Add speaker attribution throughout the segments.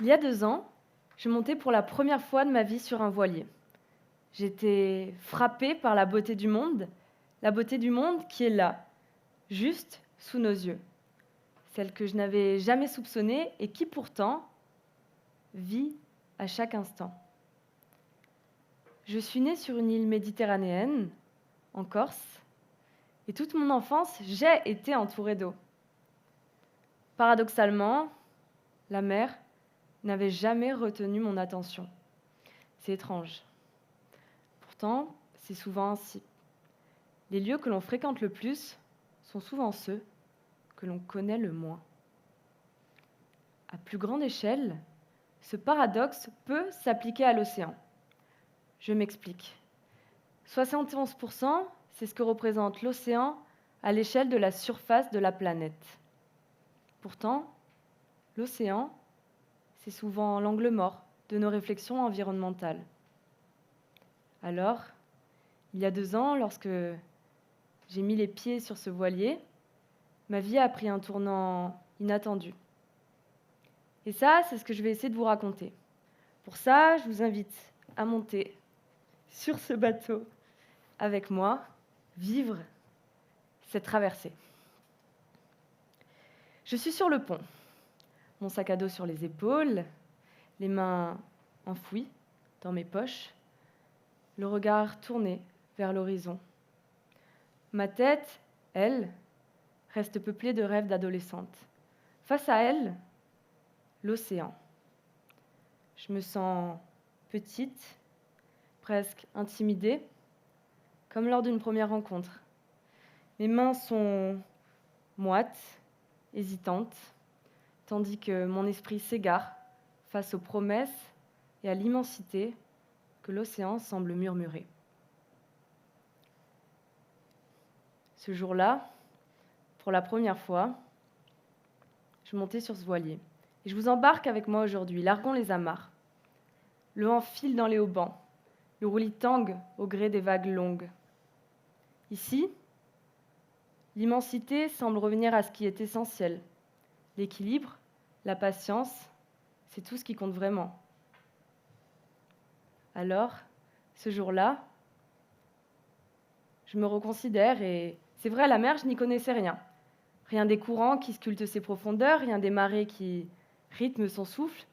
Speaker 1: Il y a 2 ans, je montais pour la première fois de ma vie sur un voilier. J'étais frappée par la beauté du monde qui est là, juste sous nos yeux, celle que je n'avais jamais soupçonnée et qui pourtant vit à chaque instant. Je suis née sur une île méditerranéenne, en Corse, et toute mon enfance, j'ai été entourée d'eau. Paradoxalement, la mer n'avait jamais retenu mon attention. C'est étrange. Pourtant, c'est souvent ainsi. Les lieux que l'on fréquente le plus sont souvent ceux que l'on connaît le moins. À plus grande échelle, ce paradoxe peut s'appliquer à l'océan. Je m'explique. 71%, c'est ce que représente l'océan à l'échelle de la surface de la planète. Pourtant, l'océan, c'est souvent l'angle mort de nos réflexions environnementales. Alors, il y a 2 ans, lorsque j'ai mis les pieds sur ce voilier, ma vie a pris un tournant inattendu. Et ça, c'est ce que je vais essayer de vous raconter. Pour ça, je vous invite à monter sur ce bateau avec moi, vivre cette traversée. Je suis sur le pont, mon sac à dos sur les épaules, les mains enfouies dans mes poches, le regard tourné vers l'horizon. Ma tête, elle, reste peuplée de rêves d'adolescente. Face à elle, l'océan. Je me sens petite, presque intimidée, comme lors d'une première rencontre. Mes mains sont moites, hésitantes, tandis que mon esprit s'égare face aux promesses et à l'immensité que l'océan semble murmurer. Ce jour-là, pour la première fois, je montais sur ce voilier. Et je vous embarque avec moi aujourd'hui, larguons les amarres. Le vent file dans les haubans, le roulis tangue au gré des vagues longues. Ici, l'immensité semble revenir à ce qui est essentiel. L'équilibre, la patience, c'est tout ce qui compte vraiment. Alors, ce jour-là, je me reconsidère et c'est vrai, la mer, je n'y connaissais rien. Rien des courants qui sculptent ses profondeurs, rien des marées qui rythment son souffle,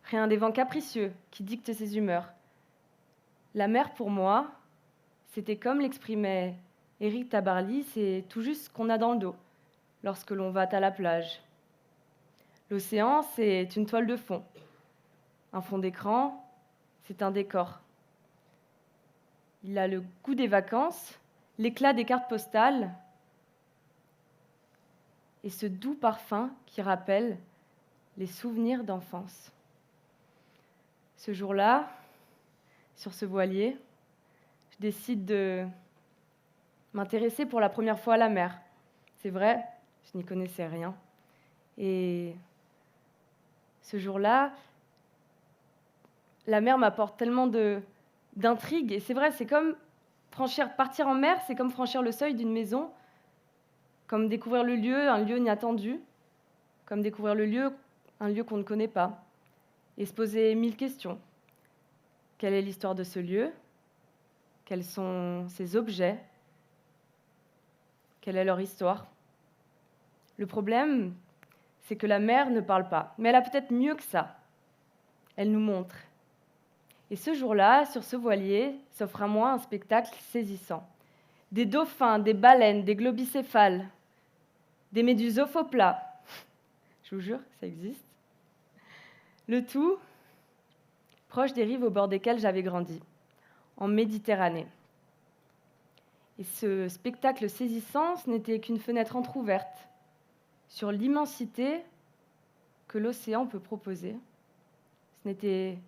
Speaker 1: rien des vents capricieux qui dictent ses humeurs. La mer, pour moi, c'était comme l'exprimait Éric Tabarly, c'est tout juste ce qu'on a dans le dos lorsque l'on va à la plage. L'océan, c'est une toile de fond. Un fond d'écran, c'est un décor. Il a le goût des vacances, l'éclat des cartes postales et ce doux parfum qui rappelle les souvenirs d'enfance. Ce jour-là, sur ce voilier, je décide de m'intéresser pour la première fois à la mer. C'est vrai, je n'y connaissais rien. Et ce jour-là, la mer m'apporte tellement d'intrigue. Et c'est vrai, c'est comme partir en mer, c'est comme franchir le seuil d'une maison, comme découvrir le lieu, un lieu inattendu, comme découvrir le lieu, un lieu qu'on ne connaît pas, et se poser 1000 questions. Quelle est l'histoire de ce lieu? Quels sont ces objets? Quelle est leur histoire? Le problème, c'est que la mer ne parle pas, mais elle a peut-être mieux que ça. Elle nous montre. Et ce jour-là, sur ce voilier, s'offre à moi un spectacle saisissant. Des dauphins, des baleines, des globicéphales, des médusophoplas. Je vous jure, ça existe. Le tout proche des rives au bord desquelles j'avais grandi, en Méditerranée. Et ce spectacle saisissant, ce n'était qu'une fenêtre entr'ouverte sur l'immensité que l'océan peut proposer. Ce n'était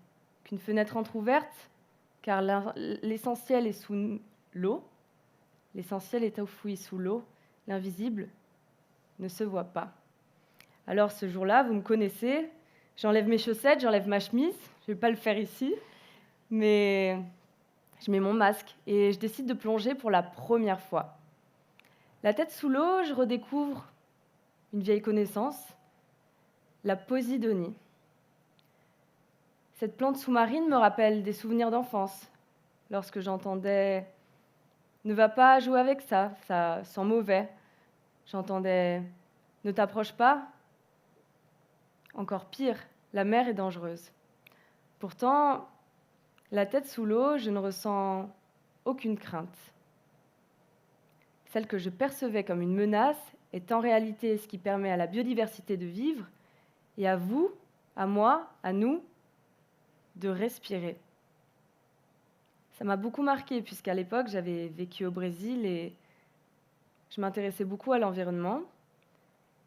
Speaker 1: qu'une fenêtre entr'ouverte, car l'essentiel est sous l'eau, l'essentiel est enfoui sous l'eau, l'invisible ne se voit pas. Alors ce jour-là, vous me connaissez, j'enlève mes chaussettes, j'enlève ma chemise, je ne vais pas le faire ici, mais je mets mon masque et je décide de plonger pour la première fois. La tête sous l'eau, je redécouvre une vieille connaissance, la Posidonie. Cette plante sous-marine me rappelle des souvenirs d'enfance, lorsque j'entendais « Ne va pas jouer avec ça, ça sent mauvais ». J'entendais « Ne t'approche pas ». Encore pire, la mer est dangereuse. Pourtant, la tête sous l'eau, je ne ressens aucune crainte. Celle que je percevais comme une menace est en réalité ce qui permet à la biodiversité de vivre et à vous, à moi, à nous, de respirer. Ça m'a beaucoup marquée puisqu'à l'époque, j'avais vécu au Brésil et je m'intéressais beaucoup à l'environnement.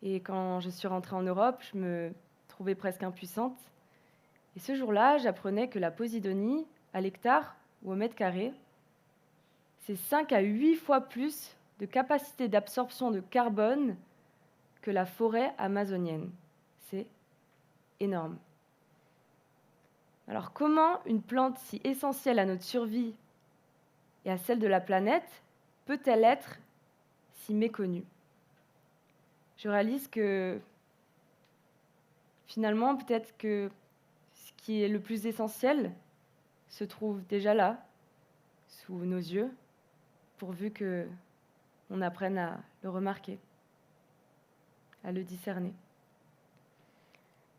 Speaker 1: Et quand je suis rentrée en Europe, je me trouvais presque impuissante. Et ce jour-là, j'apprenais que la Posidonie, à l'hectare ou au mètre carré, c'est 5 à 8 fois plus de capacité d'absorption de carbone que la forêt amazonienne. C'est énorme. Alors comment une plante si essentielle à notre survie et à celle de la planète peut-elle être si méconnue? Je réalise que finalement, peut-être que ce qui est le plus essentiel se trouve déjà là, sous nos yeux, pourvu qu'on apprenne à le remarquer, à le discerner.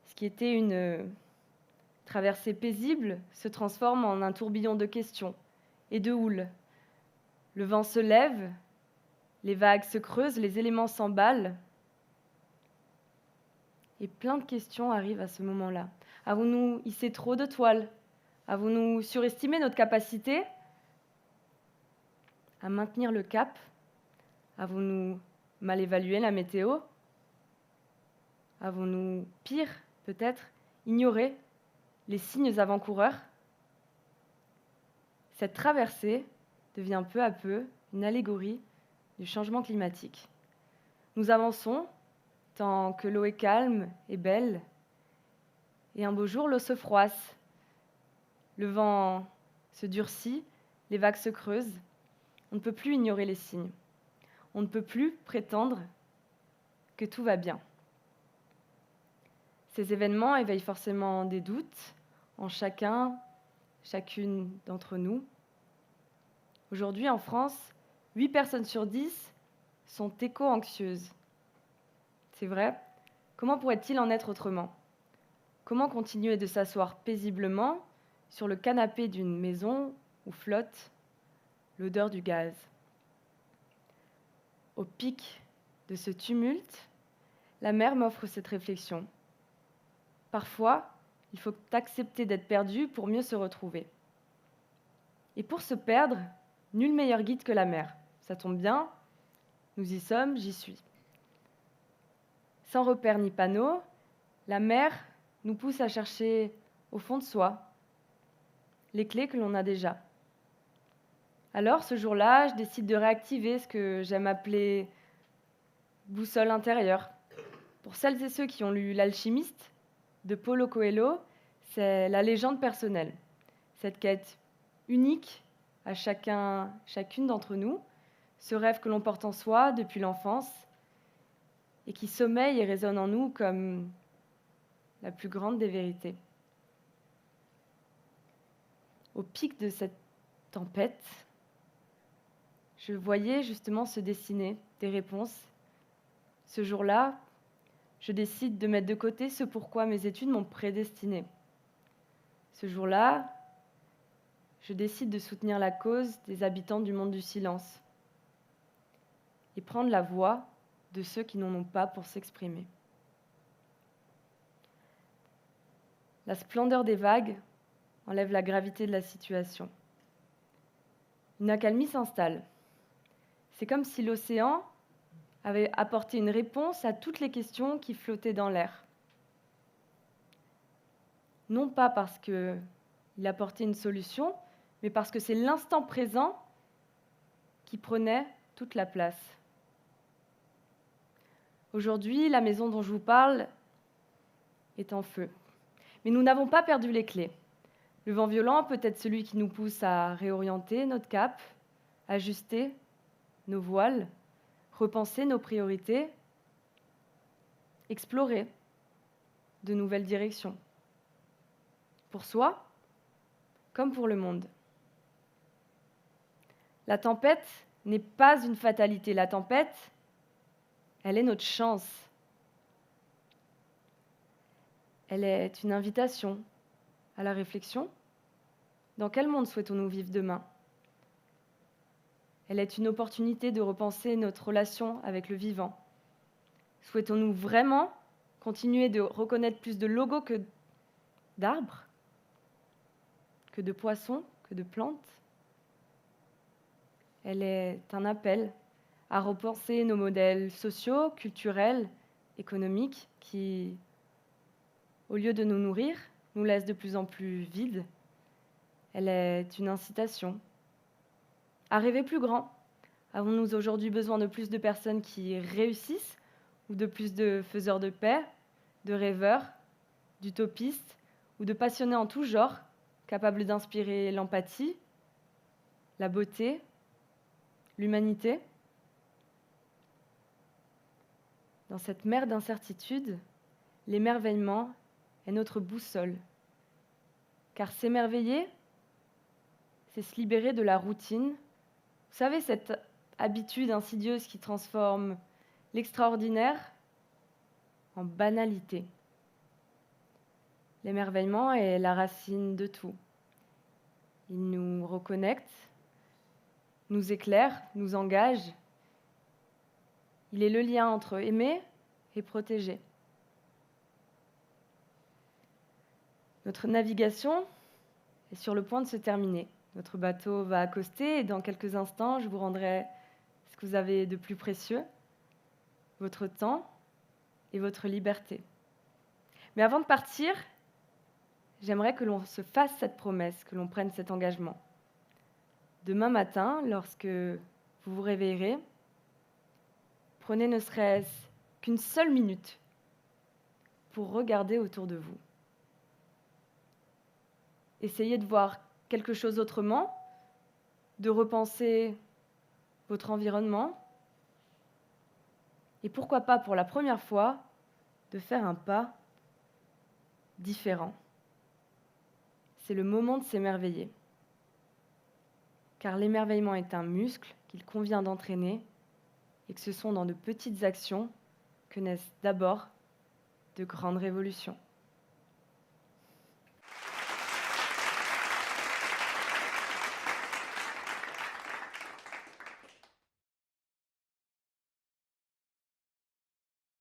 Speaker 1: Ce qui était une traversée paisible se transforme en un tourbillon de questions et de houles. Le vent se lève, les vagues se creusent, les éléments s'emballent. Et plein de questions arrivent à ce moment-là. Avons-nous hissé trop de toiles? Avons-nous surestimé notre capacité à maintenir le cap? Avons-nous mal évalué la météo? Avons-nous, pire peut-être, ignoré les signes avant-coureurs? Cette traversée devient peu à peu une allégorie du changement climatique. Nous avançons tant que l'eau est calme et belle, et un beau jour, l'eau se froisse, le vent se durcit, les vagues se creusent. On ne peut plus ignorer les signes. On ne peut plus prétendre que tout va bien. Ces événements éveillent forcément des doutes en chacune d'entre nous. Aujourd'hui, en France, 8 personnes sur 10 sont éco-anxieuses. C'est vrai. Comment pourrait-il en être autrement? Comment continuer de s'asseoir paisiblement sur le canapé d'une maison où flotte l'odeur du gaz? Au pic de ce tumulte, la mer m'offre cette réflexion. Parfois, il faut accepter d'être perdu pour mieux se retrouver. Et pour se perdre, nul meilleur guide que la mer. Ça tombe bien, nous y sommes, j'y suis. Sans repère ni panneau, la mer nous pousse à chercher au fond de soi les clés que l'on a déjà. Alors, ce jour-là, je décide de réactiver ce que j'aime appeler boussole intérieure. Pour celles et ceux qui ont lu L'Alchimiste de Paulo Coelho, c'est la légende personnelle. Cette quête unique à chacune d'entre nous, ce rêve que l'on porte en soi depuis l'enfance et qui sommeille et résonne en nous comme la plus grande des vérités. Au pic de cette tempête, je voyais justement se dessiner des réponses. Ce jour-là, je décide de mettre de côté ce pourquoi mes études m'ont prédestinée. Ce jour-là, je décide de soutenir la cause des habitants du monde du silence et prendre la voix de ceux qui n'en ont pas pour s'exprimer. La splendeur des vagues enlève la gravité de la situation. Une accalmie s'installe. C'est comme si l'océan avait apporté une réponse à toutes les questions qui flottaient dans l'air. Non pas parce qu'il apportait une solution, mais parce que c'est l'instant présent qui prenait toute la place. Aujourd'hui, la maison dont je vous parle est en feu. Mais nous n'avons pas perdu les clés. Le vent violent peut être celui qui nous pousse à réorienter notre cap, ajuster nos voiles, repenser nos priorités, explorer de nouvelles directions. pour soi comme pour le monde. La tempête n'est pas une fatalité. La tempête, elle est notre chance. Elle est une invitation à la réflexion. Dans quel monde souhaitons-nous vivre demain ? Elle est une opportunité de repenser notre relation avec le vivant. Souhaitons-nous vraiment continuer de reconnaître plus de logos que d'arbres, que de poissons, que de plantes ? Elle est un appel à repenser nos modèles sociaux, culturels, économiques qui, au lieu de nous nourrir, nous laissent de plus en plus vides. Elle est une incitation à rêver plus grand. Avons-nous aujourd'hui besoin de plus de personnes qui réussissent ou de plus de faiseurs de paix, de rêveurs, d'utopistes ou de passionnés en tout genre, capables d'inspirer l'empathie, la beauté, l'humanité ? Dans cette mer d'incertitude, l'émerveillement est notre boussole. Car s'émerveiller, c'est se libérer de la routine. Vous savez, cette habitude insidieuse qui transforme l'extraordinaire en banalité. L'émerveillement est la racine de tout. Il nous reconnecte, nous éclaire, nous engage. Il est le lien entre aimer et protéger. Notre navigation est sur le point de se terminer. Notre bateau va accoster et dans quelques instants, je vous rendrai ce que vous avez de plus précieux, votre temps et votre liberté. Mais avant de partir, j'aimerais que l'on se fasse cette promesse, que l'on prenne cet engagement. Demain matin, lorsque vous vous réveillerez, prenez ne serait-ce qu'une seule minute pour regarder autour de vous. Essayez de voir quelque chose autrement, de repenser votre environnement et pourquoi pas pour la première fois de faire un pas différent. C'est le moment de s'émerveiller. Car l'émerveillement est un muscle qu'il convient d'entraîner et que ce sont dans de petites actions que naissent d'abord de grandes révolutions.